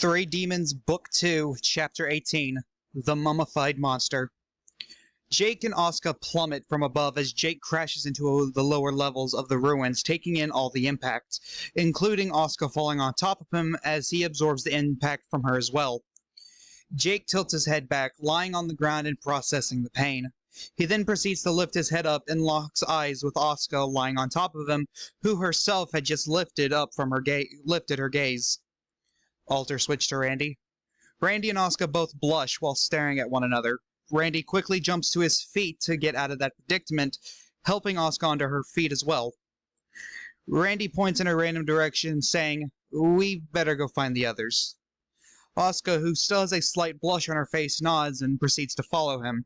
Three Demons, Book 2, Chapter 18, The Mummified Monster. Jake and Asuka plummet from above as Jake crashes into the lower levels of the ruins, taking in all the impact, including Asuka falling on top of him as he absorbs the impact from her as well. Jake tilts his head back, lying on the ground and processing the pain. He then proceeds to lift his head up and locks eyes with Asuka lying on top of him, who herself had just lifted her gaze. Alter switch to Randy. Randy and Asuka both blush while staring at one another. Randy quickly jumps to his feet to get out of that predicament, helping Asuka onto her feet as well. Randy points in a random direction, saying, "We better go find the others." Asuka, who still has a slight blush on her face, nods and proceeds to follow him.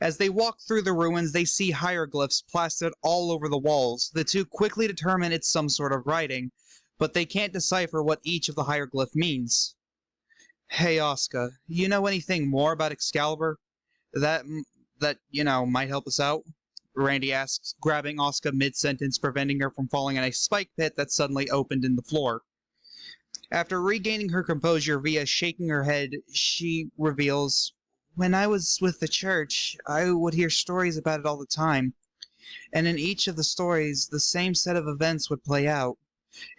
As they walk through the ruins, they see hieroglyphs plastered all over the walls. The two quickly determine it's some sort of writing, but they can't decipher what each of the hieroglyph means. "Hey, Asuka, you know anything more about Excalibur? That might help us out?" Randy asks, grabbing Asuka mid-sentence, preventing her from falling in a spike pit that suddenly opened in the floor. After regaining her composure via shaking her head, she reveals, "When I was with the church, I would hear stories about it all the time. And in each of the stories, the same set of events would play out.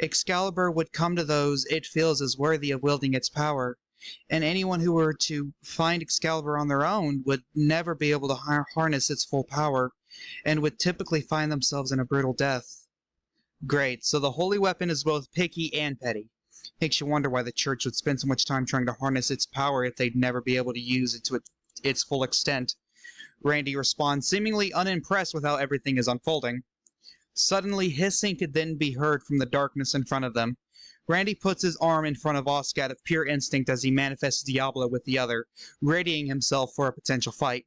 Excalibur would come to those it feels is worthy of wielding its power, and anyone who were to find Excalibur on their own would never be able to harness its full power, and would typically find themselves in a brutal death." Great, so the holy weapon is both picky and petty. Makes you wonder why the church would spend so much time trying to harness its power if they'd never be able to use it to its full extent. Randy responds, seemingly unimpressed with how everything is unfolding. Suddenly, hissing could then be heard from the darkness in front of them. Randy puts his arm in front of Asuka out of pure instinct as he manifests Diablo with the other, readying himself for a potential fight.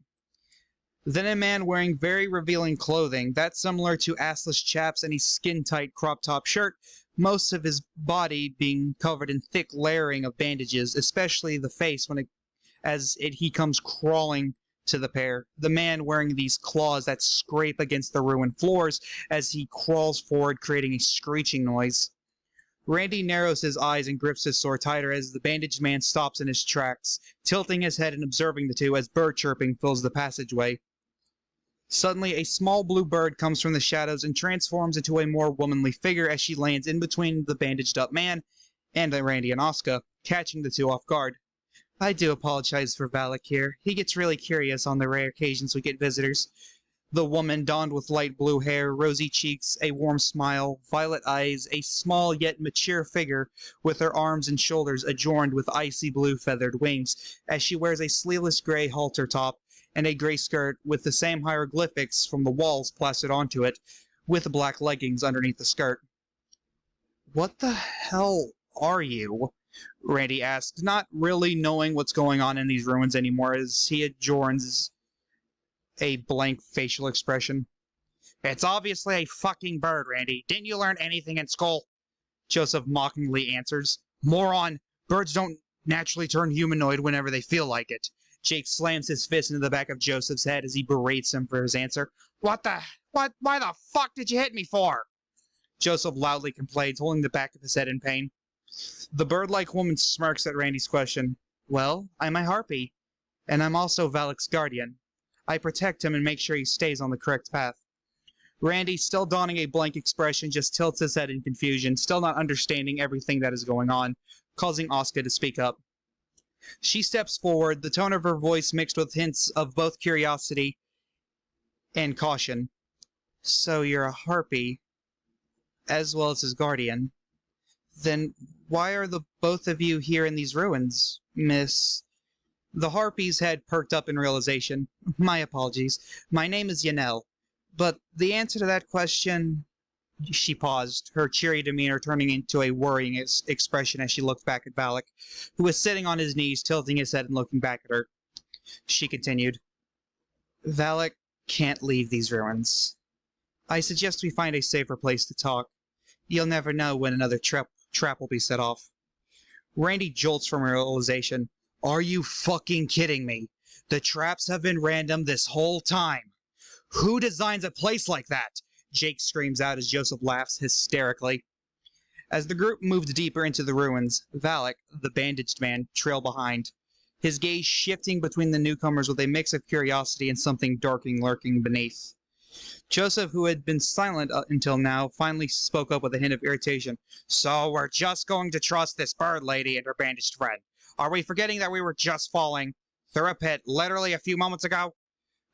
Then a man wearing very revealing clothing, that's similar to assless chaps and a skin-tight crop-top shirt, most of his body being covered in thick layering of bandages, especially the face he comes crawling to the pair. The man wearing these claws that scrape against the ruined floors as he crawls forward, creating a screeching noise. Randy narrows his eyes and grips his sword tighter as the bandaged man stops in his tracks, tilting his head and observing the two as bird chirping fills the passageway. Suddenly, a small blue bird comes from the shadows and transforms into a more womanly figure as she lands in between the bandaged-up man and Randy and Asuka, catching the two off guard. "I do apologize for Valak here. He gets really curious on the rare occasions we get visitors." The woman, donned with light blue hair, rosy cheeks, a warm smile, violet eyes, a small yet mature figure with her arms and shoulders adorned with icy blue feathered wings, as she wears a sleeveless gray halter top and a gray skirt with the same hieroglyphics from the walls plastered onto it, with black leggings underneath the skirt. "What the hell are you?" Randy asked, not really knowing what's going on in these ruins anymore as he adjourns a blank facial expression. "It's obviously a fucking bird, Randy. Didn't you learn anything in school?" Joseph mockingly answers. "Moron! Birds don't naturally turn humanoid whenever they feel like it." Jake slams his fist into the back of Joseph's head as he berates him for his answer. Why the fuck did you hit me for?" Joseph loudly complains, holding the back of his head in pain. The bird-like woman smirks at Randy's question. "Well, I'm a harpy, and I'm also Valak's guardian. I protect him and make sure he stays on the correct path." Randy, still donning a blank expression, just tilts his head in confusion, still not understanding everything that is going on, causing Asuka to speak up. She steps forward, the tone of her voice mixed with hints of both curiosity and caution. "So you're a harpy, as well as his guardian. Then why are the both of you here in these ruins, Miss—" The harpy's head perked up in realization. "My apologies. My name is Yanel. But the answer to that question—" She paused, her cheery demeanor turning into a worrying expression as she looked back at Valak, who was sitting on his knees, tilting his head and looking back at her. She continued, "Valak can't leave these ruins. I suggest we find a safer place to talk. You'll never know when another trap will be set off." Randy jolts from realization. "Are you fucking kidding me? The traps have been random this whole time. Who designs a place like that?" Jake screams out as Joseph laughs hysterically. As the group moved deeper into the ruins, Valak, the bandaged man trail behind, his gaze shifting between the newcomers with a mix of curiosity and something darking lurking beneath. Joseph, who had been silent until now, finally spoke up with a hint of irritation. "So we're just going to trust this bird lady and her bandaged friend. Are we forgetting that we were just falling through a pit literally a few moments ago?"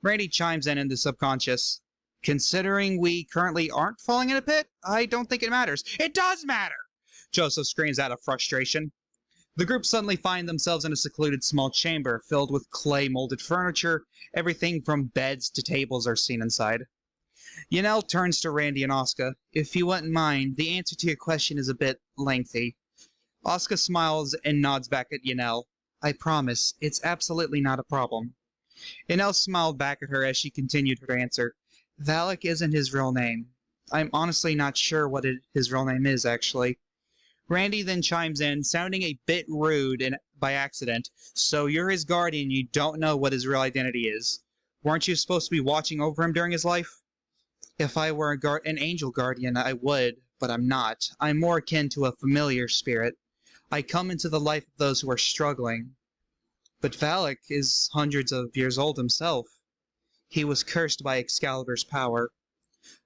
Randy chimes in the subconscious. "Considering we currently aren't falling in a pit, I don't think it matters." "It does matter!" Joseph screams out of frustration. The group suddenly find themselves in a secluded small chamber filled with clay-molded furniture. Everything from beds to tables are seen inside. Yanel turns to Randy and Asuka. "If you wouldn't mind, the answer to your question is a bit lengthy." Asuka smiles and nods back at Yanel. "I promise, it's absolutely not a problem." Yanel smiled back at her as she continued her answer. "Valak isn't his real name. I'm honestly not sure what his real name is, actually." Randy then chimes in, sounding a bit rude and by accident. "So you're his guardian, you don't know what his real identity is. Weren't you supposed to be watching over him during his life?" "If I were an angel guardian, I would, but I'm not. I'm more akin to a familiar spirit. I come into the life of those who are struggling." "But Valak is hundreds of years old himself. He was cursed by Excalibur's power.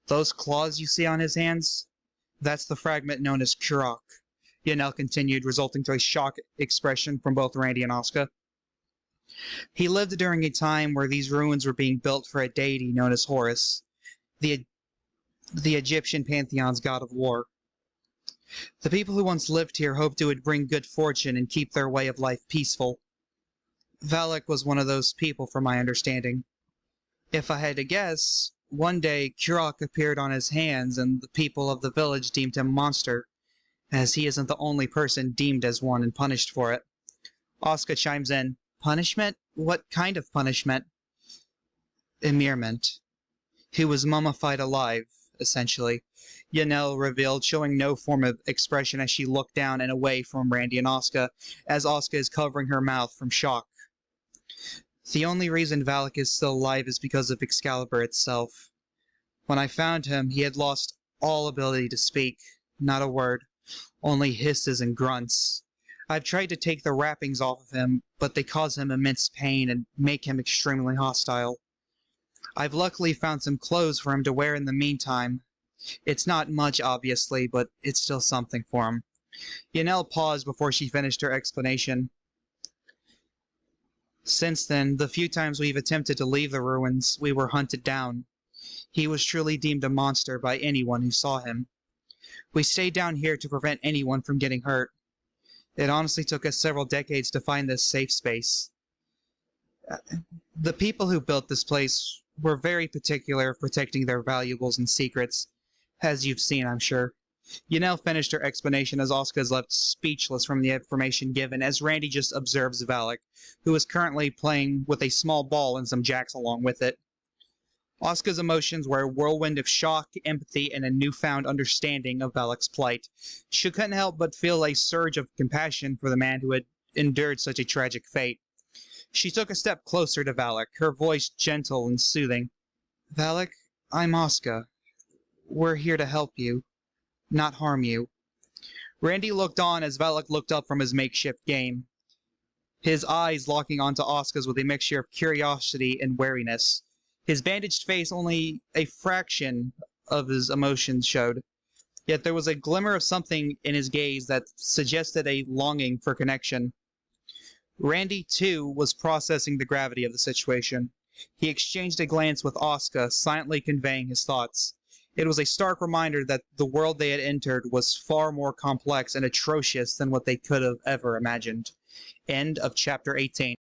Those claws you see on his hands? That's the fragment known as Kurok," Yanel continued, resulting to a shocked expression from both Randy and Asuka. "He lived during a time where these ruins were being built for a deity known as Horus, the Egyptian pantheon's god of war. The people who once lived here hoped it would bring good fortune and keep their way of life peaceful. Valak was one of those people, from my understanding. If I had to guess, one day Kurok appeared on his hands and the people of the village deemed him a monster, as he isn't the only person deemed as one and punished for it." Asuka chimes in. "Punishment? What kind of punishment?" "Immurement. He was mummified alive, essentially," Yanel revealed, showing no form of expression as she looked down and away from Randy and Asuka, as Asuka is covering her mouth from shock. "The only reason Valak is still alive is because of Excalibur itself. When I found him, he had lost all ability to speak, not a word, only hisses and grunts. I've tried to take the wrappings off of him, but they cause him immense pain and make him extremely hostile. I've luckily found some clothes for him to wear in the meantime. It's not much, obviously, but it's still something for him." Yanel paused before she finished her explanation. "Since then, the few times we've attempted to leave the ruins, we were hunted down. He was truly deemed a monster by anyone who saw him. We stayed down here to prevent anyone from getting hurt. It honestly took us several decades to find this safe space. The people who built this place were very particular of protecting their valuables and secrets, as you've seen, I'm sure." Yanel finished her explanation as Asuka is left speechless from the information given, as Randy just observes Valak, who is currently playing with a small ball and some jacks along with it. Asuka's emotions were a whirlwind of shock, empathy, and a newfound understanding of Valak's plight. She couldn't help but feel a surge of compassion for the man who had endured such a tragic fate. She took a step closer to Valak, her voice gentle and soothing. "Valak, I'm Asuka. We're here to help you, not harm you." Randy looked on as Valak looked up from his makeshift game, his eyes locking onto Asuka's with a mixture of curiosity and wariness. His bandaged face only a fraction of his emotions showed, yet there was a glimmer of something in his gaze that suggested a longing for connection. Randy, too, was processing the gravity of the situation. He exchanged a glance with Asuka, silently conveying his thoughts. It was a stark reminder that the world they had entered was far more complex and atrocious than what they could have ever imagined. End of Chapter 18.